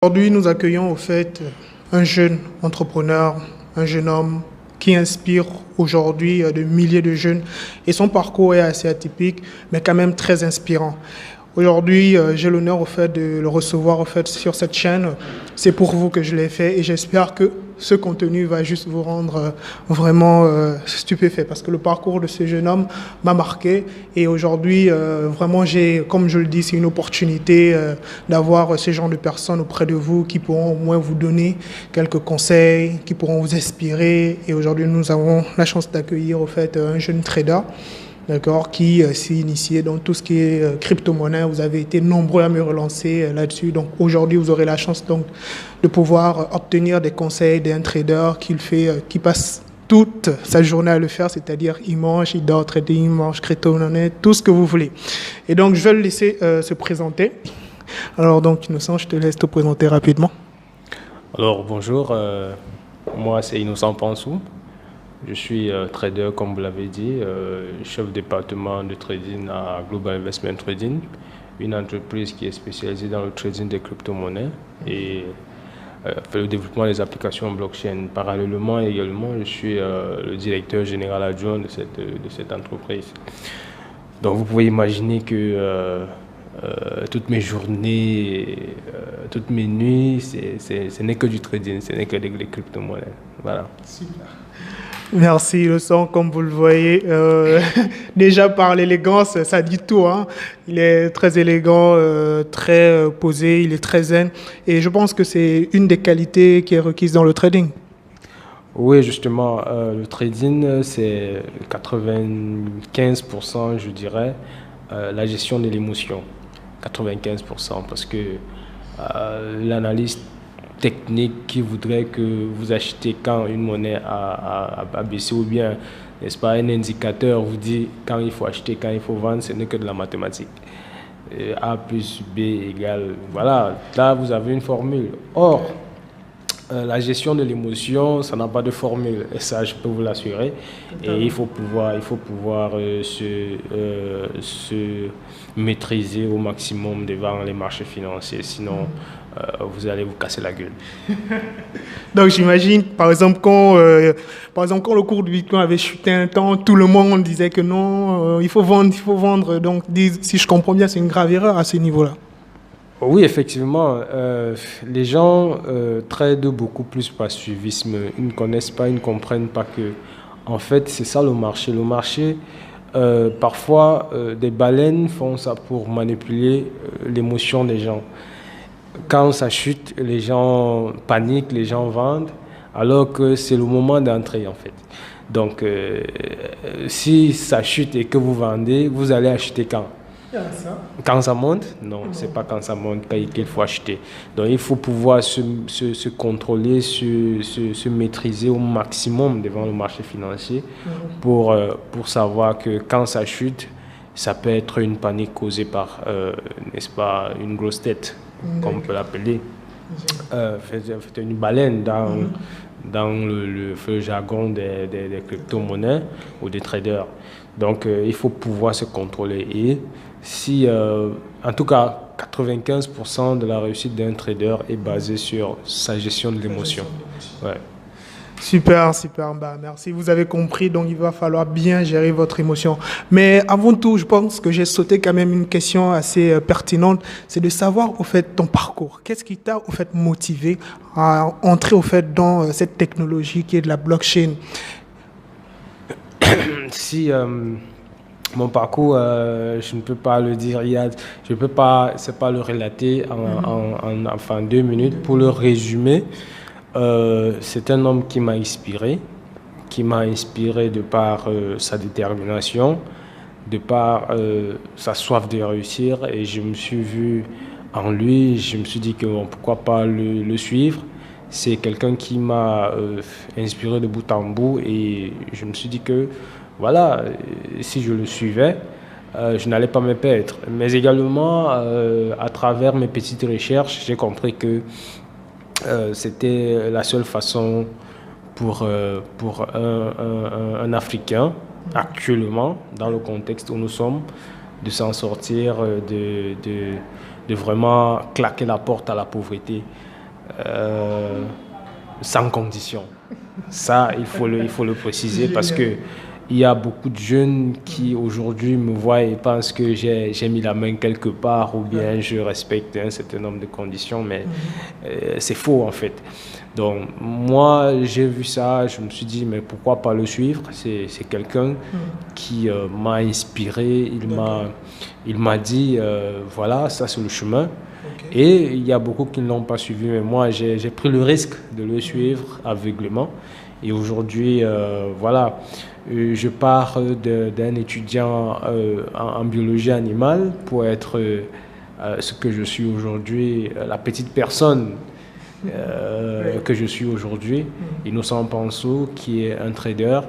Aujourd'hui, nous accueillons au fait un jeune entrepreneur, un jeune homme qui inspire aujourd'hui de milliers de jeunes et son parcours est assez atypique mais quand même très inspirant. Aujourd'hui, j'ai l'honneur au fait de le recevoir au fait sur cette chaîne. C'est pour vous que je l'ai fait et j'espère que ce contenu va juste vous rendre vraiment stupéfait parce que le parcours de ce jeune homme m'a marqué et aujourd'hui, vraiment, comme je le dis, c'est une opportunité d'avoir ce genre de personnes auprès de vous qui pourront au moins vous donner quelques conseils, qui pourront vous inspirer. Et aujourd'hui, nous avons la chance d'accueillir au fait un jeune trader. D'accord, qui s'est initié dans tout ce qui est crypto-monnaie. Vous avez été nombreux à me relancer là-dessus. Donc aujourd'hui, vous aurez la chance donc, de pouvoir obtenir des conseils d'un trader qui passe toute sa journée à le faire, c'est-à-dire il mange, il dort trading, il mange crypto-monnaie, tout ce que vous voulez. Et donc je vais le laisser se présenter. Alors donc Innocent, je te laisse te présenter rapidement. Alors bonjour, moi c'est Innocent Pansou. Je suis trader, comme vous l'avez dit, chef de département de trading à Global Investment Trading, une entreprise qui est spécialisée dans le trading des crypto-monnaies et fait le développement des applications blockchain. Parallèlement également, je suis le directeur général adjoint de cette entreprise. Donc vous pouvez imaginer que toutes mes journées, toutes mes nuits, ce n'est que du trading, ce n'est que des crypto-monnaies. Voilà. Super. Merci, le son, comme vous le voyez. Déjà par l'élégance, ça dit tout. Hein. Il est très élégant, très posé, il est très zen. Et je pense que c'est une des qualités qui est requise dans le trading. Oui, justement, le trading, c'est 95%, je dirais, la gestion de l'émotion. 95%, parce que l'analyste technique qui voudrait que vous achetez quand une monnaie a baissé ou bien, n'est-ce pas, un indicateur vous dit quand il faut acheter, quand il faut vendre, ce n'est que de la mathématique. A plus B égale, voilà, là vous avez une formule. Or, la gestion de l'émotion, ça n'a pas de formule, et ça je peux vous l'assurer. Et il faut pouvoir se maîtriser au maximum devant les marchés financiers, sinon vous allez vous casser la gueule. Donc j'imagine, par exemple, quand le cours du Bitcoin avait chuté un temps, tout le monde disait que non, il faut vendre, il faut vendre. Donc si je comprends bien, c'est une grave erreur à ce niveau-là. Oui, effectivement, les gens tradent beaucoup plus par suivisme. Ils ne connaissent pas, ils ne comprennent pas que, en fait, c'est ça le marché. Le marché, parfois, des baleines font ça pour manipuler l'émotion des gens. Quand ça chute, les gens paniquent, les gens vendent, alors que c'est le moment d'entrer, en fait. Donc, si ça chute et que vous vendez, vous allez acheter quand? Quand ça monte? Non, c'est pas quand ça monte qu'il faut acheter. Donc il faut pouvoir se contrôler, se maîtriser au maximum devant le marché financier pour savoir que quand ça chute, ça peut être une panique causée par, n'est-ce pas, une grosse tête, comme on peut l'appeler. C'est une baleine dans le jargon des crypto-monnaies ou des traders. Donc il faut pouvoir se contrôler et si, en tout cas, 95% de la réussite d'un trader est basée sur sa gestion de l'émotion. Ouais. Super, super, bah, merci. Vous avez compris, donc il va falloir bien gérer votre émotion. Mais avant tout, je pense que j'ai sauté quand même une question assez pertinente, c'est de savoir au fait ton parcours. Qu'est-ce qui t'a au fait motivé à entrer au fait dans cette technologie qui est de la blockchain? Si mon parcours, je ne peux pas le dire, je peux pas, c'est pas le relater en 2 minutes. Pour le résumer, c'est un homme qui m'a inspiré de par sa détermination, de par sa soif de réussir, et je me suis vu en lui, je me suis dit que bon, pourquoi pas le suivre. C'est quelqu'un qui m'a inspiré de bout en bout et je me suis dit que voilà, si je le suivais, je n'allais pas me perdre. Mais également, à travers mes petites recherches, j'ai compris que c'était la seule façon pour un Africain, actuellement, dans le contexte où nous sommes, de s'en sortir, de vraiment claquer la porte à la pauvreté. sans condition. Ça, il faut le préciser parce que il y a beaucoup de jeunes qui aujourd'hui me voient et pensent que j'ai mis la main quelque part ou bien je respecte un certain nombre de conditions, mais c'est faux en fait. Donc moi, j'ai vu ça, je me suis dit, mais pourquoi pas le suivre? C'est quelqu'un qui m'a inspiré, il m'a dit, voilà, ça c'est le chemin. Okay. Et il y a beaucoup qui ne l'ont pas suivi, mais moi j'ai pris le risque de le suivre aveuglément. Et aujourd'hui, voilà, je pars d'un étudiant en biologie animale pour être ce que je suis aujourd'hui, la petite personne que je suis aujourd'hui. Innocent Panso, qui est un trader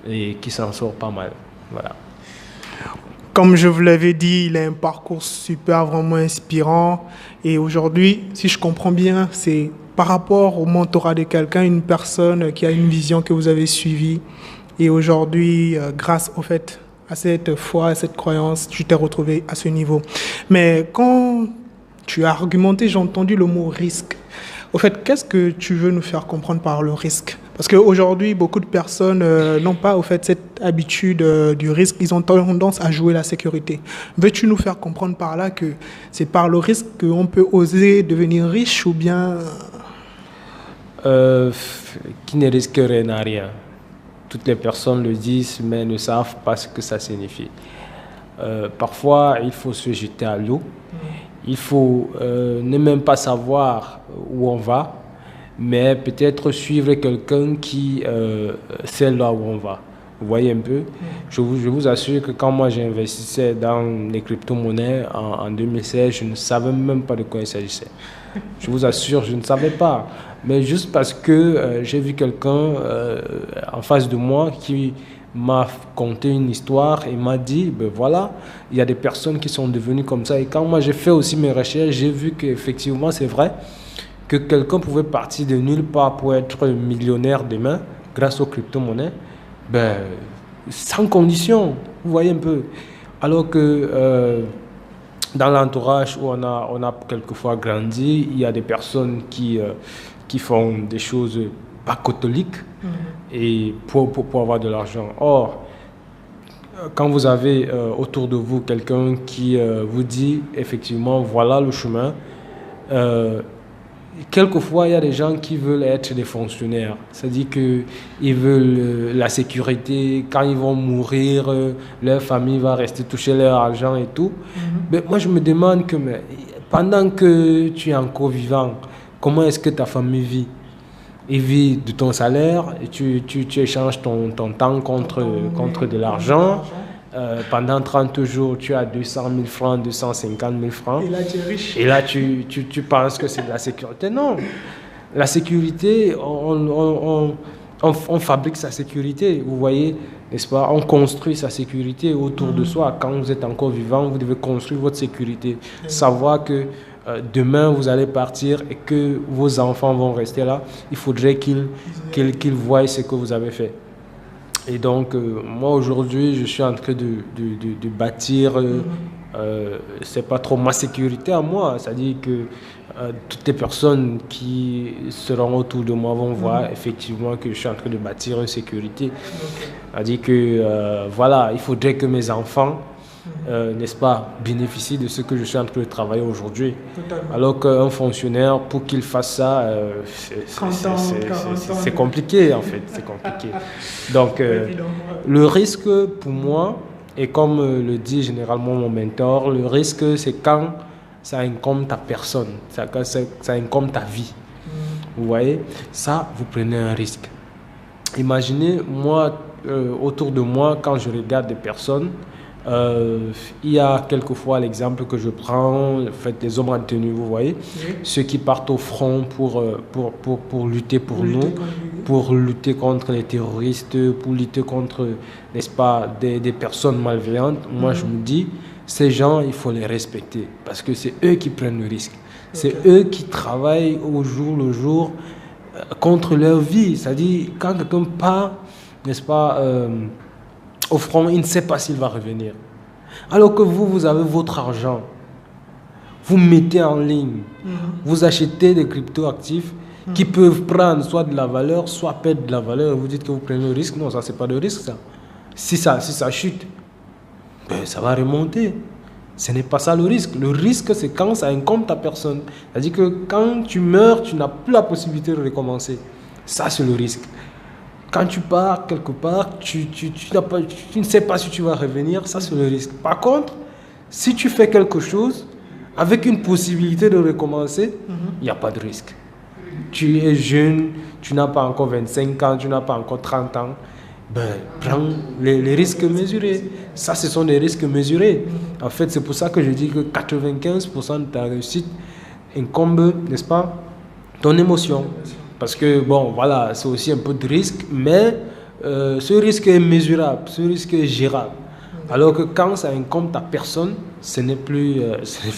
et qui s'en sort pas mal. Voilà. Comme je vous l'avais dit, il a un parcours super, vraiment inspirant. Et aujourd'hui, si je comprends bien, c'est par rapport au mentorat de quelqu'un, une personne qui a une vision que vous avez suivie. Et aujourd'hui, grâce au fait, à cette foi, à cette croyance, tu t'es retrouvé à ce niveau. Mais quand tu as argumenté, j'ai entendu le mot risque. Au fait, qu'est-ce que tu veux nous faire comprendre par le risque? Parce qu'aujourd'hui, beaucoup de personnes n'ont pas au fait, cette habitude du risque. Ils ont tendance à jouer la sécurité. Veux-tu nous faire comprendre par là que c'est par le risque qu'on peut oser devenir riche ou bien... Qui ne risquerait n'a rien. Toutes les personnes le disent, mais ne savent pas ce que ça signifie. Parfois, il faut se jeter à l'eau. Il faut ne même pas savoir où on va, mais peut-être suivre quelqu'un qui sait là où on va. Vous voyez un peu? Je vous assure que quand moi j'investissais dans les crypto-monnaies en 2016, je ne savais même pas de quoi il s'agissait. Je vous assure, je ne savais pas. Mais juste parce que j'ai vu quelqu'un en face de moi qui m'a conté une histoire et m'a dit, ben voilà, il y a des personnes qui sont devenues comme ça. Et quand moi j'ai fait aussi mes recherches, j'ai vu qu'effectivement c'est vrai que quelqu'un pouvait partir de nulle part pour être millionnaire demain grâce aux crypto-monnaies, ben, sans condition, vous voyez un peu. Alors que dans l'entourage où on a quelquefois grandi, il y a des personnes qui font des choses pas catholiques et pour avoir de l'argent. Or, quand vous avez autour de vous quelqu'un qui vous dit effectivement voilà le chemin, quelquefois il y a des gens qui veulent être des fonctionnaires, c'est-à-dire qu'ils veulent la sécurité, quand ils vont mourir, leur famille va rester toucher leur argent et tout. Mais moi je me demande que mais, pendant que tu es encore vivant, comment est-ce que ta famille vit? Ils vivent de ton salaire et tu échanges ton temps contre de l'argent. Pendant 30 jours, tu as 200 000 francs, 250 000 francs. Et là, tu es riche. Et là, tu penses que c'est de la sécurité. Non. La sécurité, on fabrique sa sécurité. Vous voyez, n'est-ce pas? On construit sa sécurité autour de soi. Quand vous êtes encore vivant, vous devez construire votre sécurité. Savoir que demain, vous allez partir et que vos enfants vont rester là. Il faudrait qu'ils voient ce que vous avez fait. Et donc, moi, aujourd'hui, je suis en train de bâtir, c'est pas trop ma sécurité à moi. C'est-à-dire que toutes les personnes qui seront autour de moi vont voir effectivement que je suis en train de bâtir une sécurité. C'est-à-dire que, voilà, il faudrait que mes enfants, n'est-ce pas, bénéficient de ce que je suis en train de travailler aujourd'hui. Alors qu'un fonctionnaire, pour qu'il fasse ça, c'est compliqué en fait, c'est compliqué. Donc le risque pour moi, et comme le dit généralement mon mentor, le risque c'est quand ça incombe ta personne, quand ça incombe ta vie. Vous voyez, ça vous prenez un risque. Imaginez moi, autour de moi, quand je regarde des personnes, il y a quelquefois l'exemple que je prends, en fait, des hommes en tenue, vous voyez, ceux qui partent au front pour lutter pour nous, pour lutter contre les terroristes, pour lutter contre, n'est-ce pas, des personnes malveillantes. Moi, je me dis, ces gens, il faut les respecter parce que c'est eux qui prennent le risque. C'est eux qui travaillent au jour le jour contre leur vie. C'est-à-dire, quand quelqu'un part, n'est-ce pas, au front, il ne sait pas s'il va revenir. Alors que vous avez votre argent. vous mettez en ligne, vous achetez des crypto-actifs qui peuvent prendre soit de la valeur, soit perdre de la valeur. Vous dites que vous prenez le risque. Non, ça, c'est pas de risque, ça. Si ça chute, ben, ça va remonter. Ce n'est pas ça le risque. Le risque, c'est quand ça incombe ta personne. C'est-à-dire que quand tu meurs, tu n'as plus la possibilité de recommencer. Ça, c'est le risque. Quand tu pars quelque part, tu ne sais pas si tu vas revenir. Ça, c'est le risque. Par contre, si tu fais quelque chose avec une possibilité de recommencer, il n'y a pas de risque. Tu es jeune, tu n'as pas encore 25 ans, tu n'as pas encore 30 ans. Ben, prends les risques mesurés. Ça, ce sont des risques mesurés. En fait, c'est pour ça que je dis que 95% de ta réussite incombe, n'est-ce pas, ton émotion. Parce que, bon, voilà, c'est aussi un peu de risque, mais ce risque est mesurable, ce risque est gérable. Alors que quand ça incombe ta personne, ce n'est plus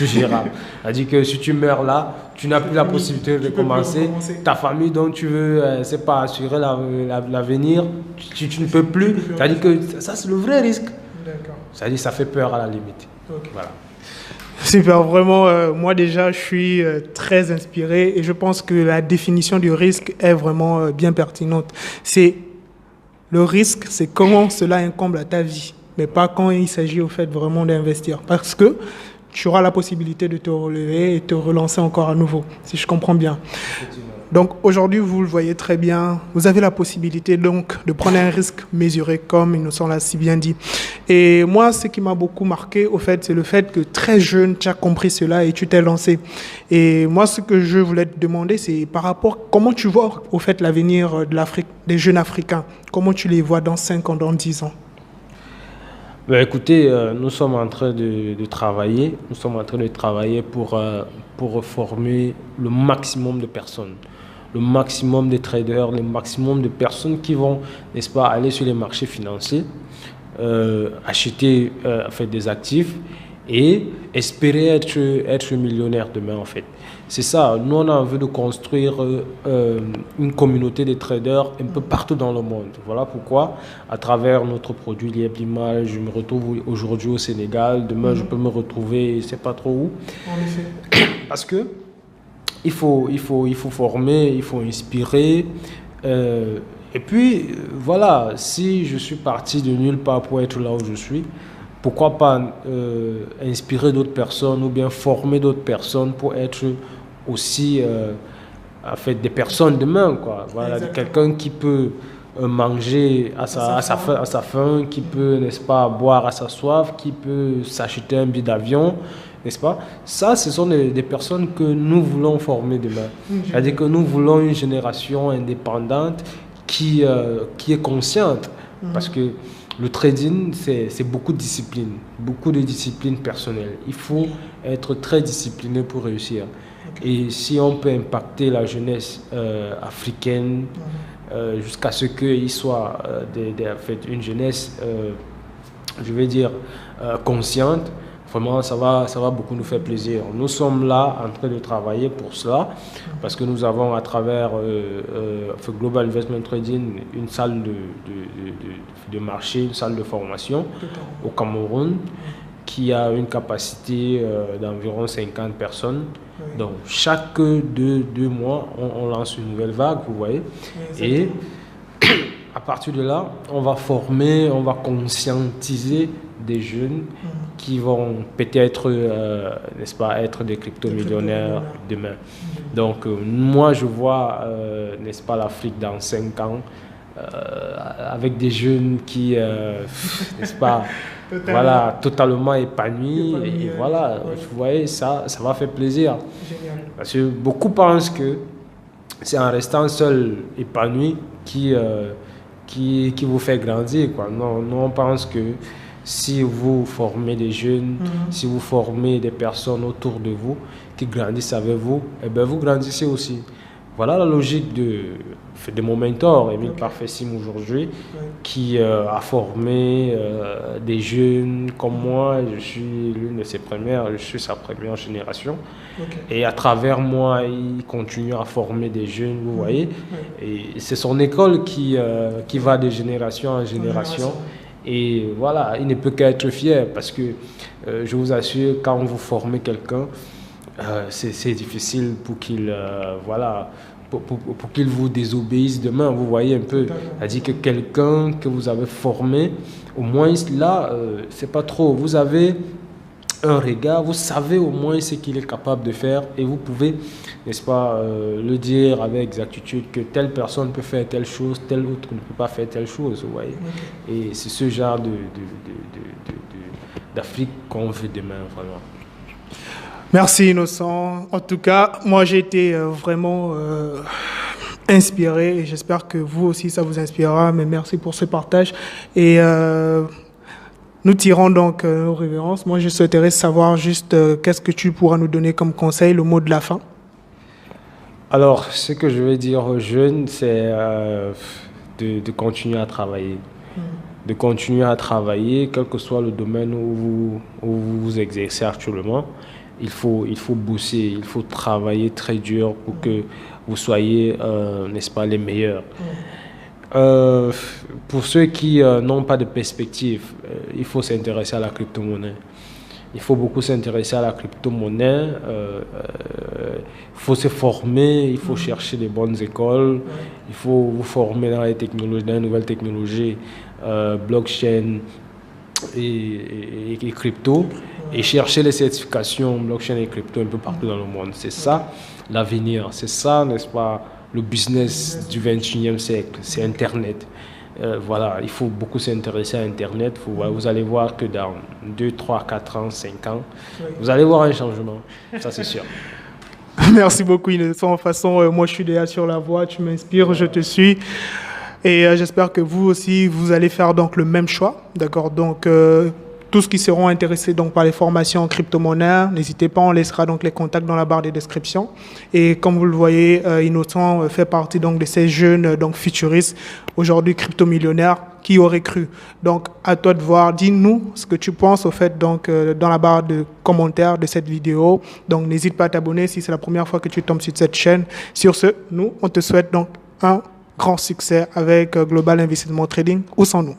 gérable. C'est-à-dire que si tu meurs là, tu n'as plus la possibilité de recommencer. Ta famille dont tu veux, c'est pas assurer l'avenir, tu ne peux plus. C'est-à-dire que ça, c'est le vrai risque. C'est-à-dire que ça fait peur à la limite. Okay. Voilà. Super, vraiment, moi déjà, je suis très inspiré et je pense que la définition du risque est vraiment bien pertinente. Le risque, c'est comment cela incombe à ta vie, mais pas quand il s'agit au fait vraiment d'investir. Parce que tu auras la possibilité de te relever et te relancer encore à nouveau, si je comprends bien. Donc aujourd'hui, vous le voyez très bien, vous avez la possibilité donc de prendre un risque mesuré, comme ils nous sont là si bien dit. Et moi, ce qui m'a beaucoup marqué, au fait, c'est le fait que très jeune, tu as compris cela et tu t'es lancé. Et moi, ce que je voulais te demander, c'est par rapport, comment tu vois au fait l'avenir de l'Afrique, des jeunes Africains? Comment tu les vois dans 5 ans, dans 10 ans? Ben, écoutez, nous sommes en train de travailler. Nous sommes en train de travailler pour former le maximum de personnes, le maximum de traders, le maximum de personnes qui vont, n'est-ce pas, aller sur les marchés financiers, acheter en fait, des actifs et espérer être millionnaire demain, en fait. C'est ça, nous on a envie de construire une communauté de traders un peu partout dans le monde. Voilà pourquoi, à travers notre produit Libre Image, je me retrouve aujourd'hui au Sénégal, demain je peux me retrouver, je ne sais pas trop où. En effet. Parce que il faut former, il faut inspirer. Et puis, voilà, si je suis parti de nulle part pour être là où je suis, pourquoi pas inspirer d'autres personnes ou bien former d'autres personnes pour être aussi en fait, des personnes demain, quoi. Voilà, quelqu'un qui peut manger à sa faim, qui peut, n'est-ce pas, boire à sa soif, qui peut s'acheter un billet d'avion, n'est-ce pas? Ça, ce sont des personnes que nous voulons former demain. C'est-à-dire que nous voulons une génération indépendante qui est consciente. Parce que le trading, c'est beaucoup de discipline personnelle. Il faut être très discipliné pour réussir. Et si on peut impacter la jeunesse africaine jusqu'à ce qu'il soit en fait, une jeunesse, je vais dire, consciente, vraiment, ça va beaucoup nous faire plaisir. Nous sommes là en train de travailler pour cela, parce que nous avons à travers Global Investment Trading une salle de marché, une salle de formation au Cameroun, qui a une capacité d'environ 50 personnes. Donc, chaque 2 mois, on lance une nouvelle vague, vous voyez. Et à partir de là, on va former, on va conscientiser des jeunes qui vont peut-être, n'est-ce pas, être des crypto-millionnaires demain. Donc, moi, je vois, n'est-ce pas, l'Afrique dans 5 ans, avec des jeunes qui, n'est-ce pas, voilà, totalement épanouis. Et voilà, vous voyez, ça va faire plaisir. Génial. Parce que beaucoup pensent que c'est en restant seul, épanoui, qui vous fait grandir, quoi. Non, nous, on pense que si vous formez des jeunes, si vous formez des personnes autour de vous qui grandissent avec vous, eh bien, vous grandissez aussi. Voilà la logique de mon mentor, Émile Parfait-Sim, aujourd'hui, qui a formé des jeunes comme moi. Je suis je suis sa première génération. Et à travers moi, il continue à former des jeunes, vous voyez. Et c'est son école qui va de génération en génération. Et voilà, il ne peut qu'être fier parce que je vous assure, quand vous formez quelqu'un, c'est difficile pour qu'ils voilà, pour qu'ils vous désobéissent demain. Vous voyez un peu, c'est-à-dire que quelqu'un que vous avez formé, au moins là, c'est pas trop. Vous avez un regard, vous savez au moins ce qu'il est capable de faire et vous pouvez, n'est-ce pas, le dire avec exactitude que telle personne peut faire telle chose, telle autre ne peut pas faire telle chose, vous voyez. Et c'est ce genre d'Afrique qu'on veut demain, vraiment. Merci Innocent. En tout cas, moi j'ai été vraiment inspiré et j'espère que vous aussi ça vous inspirera. Mais merci pour ce partage. Et nous tirons donc nos révérences. Moi je souhaiterais savoir juste qu'est-ce que tu pourras nous donner comme conseil, le mot de la fin. Alors, ce que je vais dire aux jeunes, c'est de continuer à travailler. De continuer à travailler, quel que soit le domaine où vous exercez actuellement. Il faut bosser, il faut travailler très dur pour que vous soyez, n'est-ce pas, les meilleurs. Pour ceux qui n'ont pas de perspective, il faut s'intéresser à la crypto-monnaie. Il faut beaucoup s'intéresser à la crypto-monnaie. Il faut se former, il faut chercher les bonnes écoles. Il faut vous former dans les technologies, dans les nouvelles technologies, blockchain et crypto. Et chercher les certifications blockchain et crypto un peu partout dans le monde. C'est ça l'avenir. C'est ça, n'est-ce pas, le business du 21e siècle. C'est Internet. Voilà, il faut beaucoup s'intéresser à Internet. Vous allez voir que dans 2, 3, 4 ans, 5 ans, vous allez voir un changement. Ça, c'est sûr. Merci beaucoup, Innocent. De toute façon, moi, je suis déjà sur la voie. Tu m'inspires, je te suis. Et j'espère que vous aussi, vous allez faire donc le même choix. D'accord. Donc, tous ceux qui seront intéressés donc par les formations en crypto-monnaie, n'hésitez pas, on laissera donc les contacts dans la barre des descriptions. Et comme vous le voyez, Innocent fait partie donc de ces jeunes donc futuristes, aujourd'hui crypto-millionnaires, qui auraient cru. Donc à toi de voir, dis-nous ce que tu penses au fait donc dans la barre de commentaires de cette vidéo. Donc n'hésite pas à t'abonner si c'est la première fois que tu tombes sur cette chaîne. Sur ce, nous on te souhaite donc un grand succès avec Global Investissement Trading ou sans nous.